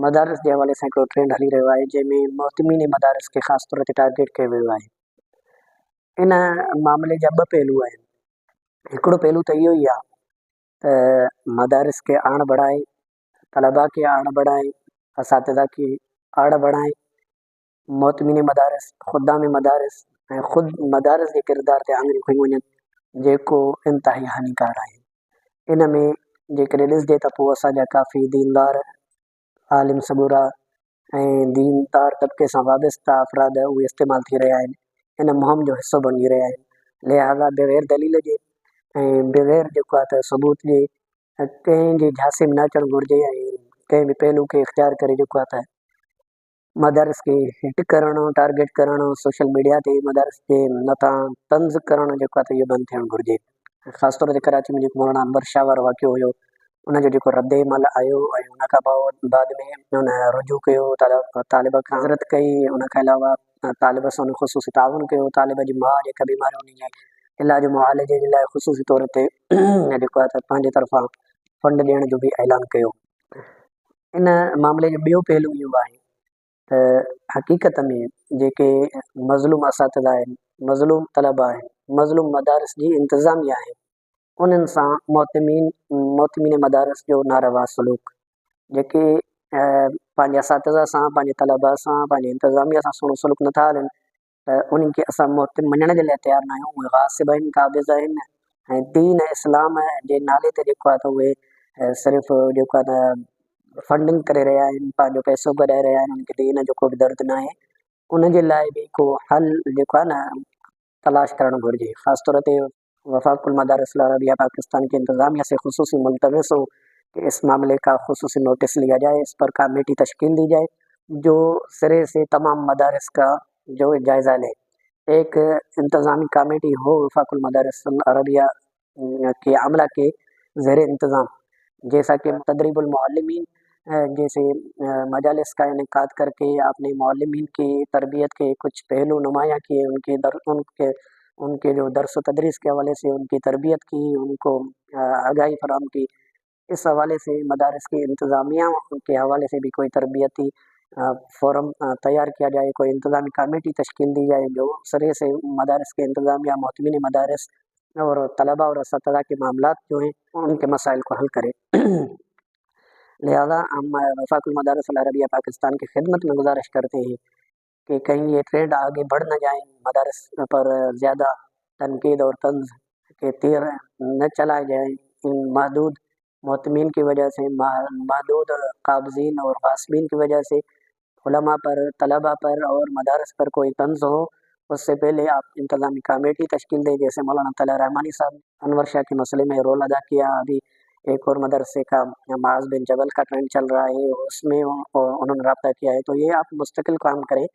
मदारस जे हवाले सां हिकिड़ो ट्रेंड हली रहियो आहे जंहिंमें मोहतमीन मदारस खे ख़ासि तौर ते टारगेट कयो वियो आहे। इन मामले जा ॿ पहलू आहिनि। हिकिड़ो पहलू त इहो ई आहे त मदारस खे आण बढ़ाए, तलबा खे आण बढ़ाए, असातिज़ा खे आड़ बढ़ाए, मोहतमीन मदारस, खुदाम मदारस ऐं ख़ुदि मदारस जे किरदार ते आङुरियूं खयूं वञनि, जेको इंतिहाई हानिकार आहे। इन में जेकॾहिं ॾिसिजे त पोइ असांजा काफ़ी दीनदार, आलिम सबूरा ऐं दीनदार तबिके सां वाबस्ता अफ़राद उहे इस्तेमालु थी रहिया आहिनि, इन मुहिम जो हिसो बणिजी रहिया आहिनि। लिहाज़ा बग़ैर दलील जे ऐं बग़ैर जेको आहे त सबूत जे कंहिंजे झांसे में न अचणु घुरिजे ऐं कंहिं बि पहलू खे इख़्तियार करे जेको आहे त मदारस खे हिट करणु, टारगेट करणु, सोशल मीडिया ते मदारस जे मथां तंज़ करणु जेको आहे त इहो बंदि थियणु घुरिजे। ख़ासि तौर ते कराची में जेको मौलाना अनवर शाह वारो वाक़ियो हुयो, उनजो जेको रद्द अमल आयो ऐं उनखां बाद में उन रुजू कयो, तालिब खां हज़रत कई, उनखां अलावा तालिब सां ख़ुसूसी ताउन कयो, तालिब जी माउ जेका बीमारी उन जे इलाज मुआलजे जे लाइ ख़ुसूसी तौर ते जेको आहे त पंहिंजे तरफ़ां फंड ॾियण जो बि ऐलान कयो। इन मामले जो ॿियो पहलू इहो आहे त हक़ीक़त में जेके मज़लूम असातिज़ा आहिनि, मज़लूम तलबा आहिनि, मज़लूम मदारस जी इंतिज़ामिया आहे, उन्हनि सां मोहतमीन मदारस जो नारवा सलूक, जेके पंहिंजे असातिज़ा सां, पंहिंजे तलबा सां, पंहिंजे इंतिज़ामिया सां सुहिणो सलूक नथा हलनि, त उन्हनि खे असां मोहतम मञण जे लाइ तयारु न आहियूं। उहे ग़ासिब आहिनि, क़ाबिज़ आहिनि ऐं दीन इस्लाम जे नाले ते जेको आहे त उहे सिर्फ़ु जेको आहे त फंडिंग करे रहिया आहिनि, पंहिंजो पैसो गॾाए रहिया आहिनि, उनखे दीन जो को बि दर्द न आहे। उनजे लाइ बि को हल जेको आहे न तलाश करणु घुरिजे। ख़ासि तौर ते वफ़ाक़ुल मदारिस अरबिया पाकिस्तान की इंतज़ामिया से ख़ुसूसी मुल्तमस हो कि इस मामले का ख़ुसूसी नोटिस लिया जाए, इस पर कमेटी तश्कील दी जाए जो सिरे से तमाम मदारिस का जो जायज़ा ले। एक इंतज़ामी कमेटी हो वफ़ाक़ुल मदारिस अरबिया के अमला के ज़ेर इंतज़ाम, जैसा कि तदरीबुल मुअल्लिमीन जैसे मजालिस का इनेकाद करके आपने मुअल्लिमीन की तरबियत के कुछ पहलू नुमाया किए, उनके जो दर्स तदरीस के हवाले से उनकी तरबियत की, उनको आगाही फराम की। इस हवाले से मदारस की इंतज़ामिया के हवाले से भी कोई तरबियती फ़ोरम तैयार किया जाए, कोई इंतज़ामी कमेटी तश्कील दी जाए जो सरे से मदारस के इंतज़ामिया, मोहतमीन मदारस और तलबा और असातिज़ा के मामलात जो हैं उनके मसाइल को हल करे। लिहाजा हम वफ़ाक़ुल मदारिस अरबिया पाकिस्तान की खिदमत में गुजारिश करते हैं कि कहीं ये ट्रेंड आगे बढ़ न जाए, मदारस पर ज़्यादा तनकीद और तंज़ के तीर न चलाए जाए। इन महदूद मोहतमीन की वजह से, महदूद काबज़ीन और ग़ासिबीन की वजह से उलमा पर, तलबा पर और मदारस पर कोई तंज़ हो, उससे पहले आप इंतज़ामी कमेटी तश्कील दें। जैसे मौलाना तला रहमानी साहब अनवर शाह के मसले में रोल अदा किया। अभी एक और मदरसे का माज बिन जबल का ट्रेंड चल रहा है, उसमें उन्होंने रब्ता किया है। तो ये आप मुस्तकिल काम करें,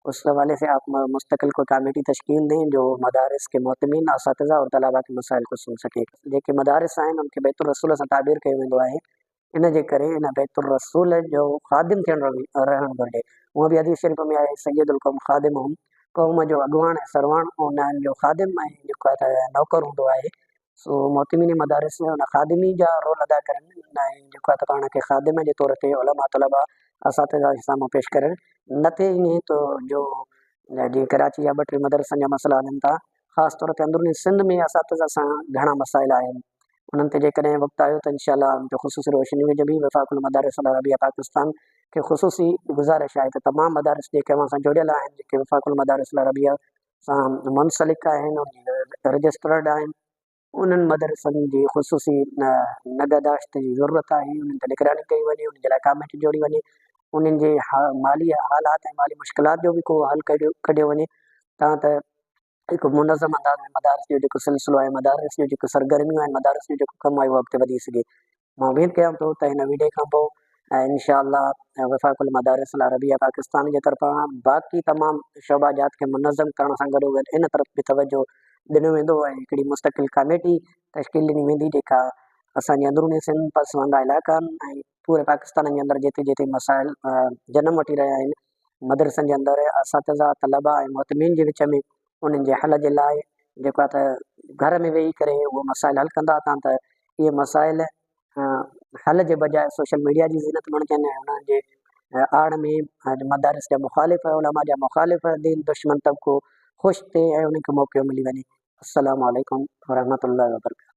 उस हवाले से आप मुस्तकिल को कमेटी तश्कील दें जो मदारस के मोहतमीन, असातिज़ा और तलबा के मसाइल को सुन सके। जेके मदारस आहिनि उनखे बैतुल रसूल सां ताबीर कयो वेंदो आहे, इन जे करे इन बैतुल रसूल जो ख़ादिम थियणु रहणु घुरिजे। हूअं बि हदीस शरीफ़ में आहे सैयदुल क़ौम ख़ादिमुहुम, क़ौम जो अॻुवाण ऐं सरवाण उन्हनि जो ख़ादिम ऐं जेको आहे त नौकर हूंदो आहे। सो मोहतमीन मदारस में उन ख़ादिमी जा रोल अदा करनि ऐं जेको आहे त पाण खे ख़ादिम जे तौर ते उलमा तलबा असातिज़ा जे साम्हूं पेश करनि। न ते ईअं तो जो जीअं कराची जा 2-3 मदरसनि जा मसइला हलनि था, ख़ासि तौर ते अंदरूनी सिंध में असातिज़ा सां घणा मसाइल आहिनि। उन्हनि ते जेकॾहिं वक़्तु आयो त इंशाअल्लाह जो ख़ुसूसी रोशनी विझबी। वफ़ाक़ुल मदारिस अरबिया पाकिस्तान खे ख़ुसूसी गुज़ारिश आहे त तमामु मदारिस जेके अव्हां सां जुड़ियल आहिनि, जेके वफ़ाक़ुल मदारिस अरबिया सां मुंसलिक आहिनि, रजिस्टर्ड आहिनि, उन्हनि मदरसनि जी ख़ुसूसी नगहदाश्त जी ज़रूरत आहे। उन्हनि ते निगरानी कई वञे, उन जे लाइ कमेटी जोड़ी वञे, उन्हनि जे माली हालात ऐं माली मुश्किलात जो बि को हल कढियो वञे, तां त हिकु मुनज़म अंदाज़ में मदारस जो जेको सिलसिलो आहे, मदारस जो जेको सरगर्मियूं आहिनि, मदारस जो जेको कमु आहे, उहो अॻिते वधी सघे। मां उमेद कयां थो त हिन वीडियो खां पोइ इंशाअल्लाह वफ़ाक़ुल मदारिस अरबिया पाकिस्तान जे तरफ़ां बाक़ी तमामु शोबाजात खे मुनज़म करण सां गॾोगॾु इन तरफ़ बि तवजो ॾिनो वेंदो ऐं हिकिड़ी मुस्तक़िल कमेटी तश्कील ॾिनी वेंदी जेका असांजे अंदरूनी सिंध पसमानदा इलाइक़नि ऐं पूरे पाकिस्तान जे अंदरि जिते जिते मसाइल जनम वठी रहिया आहिनि, मदरसनि जे अंदरि असातिज़ा, तलबा ऐं मोहतमीन जे विच में उन्हनि जे हल जे लाइ जेको आहे त घर में वेही करे उहो मसाइल हल कंदा था, त इहे मसाइल हल जे बजाए सोशल मीडिया जी ज़ीनत बणिजनि ऐं उन्हनि जे आड़ में मदारिस जा मुखालिफ़ उलमा जा मुखालिफ़ दीन दुश्मन तबको ख़ुशि थिए ऐं उन्हनि खे मौक़ो मिली वञे। अस्सलामु अलैकुम वरहमतुल्लाहि वबरकातुहू।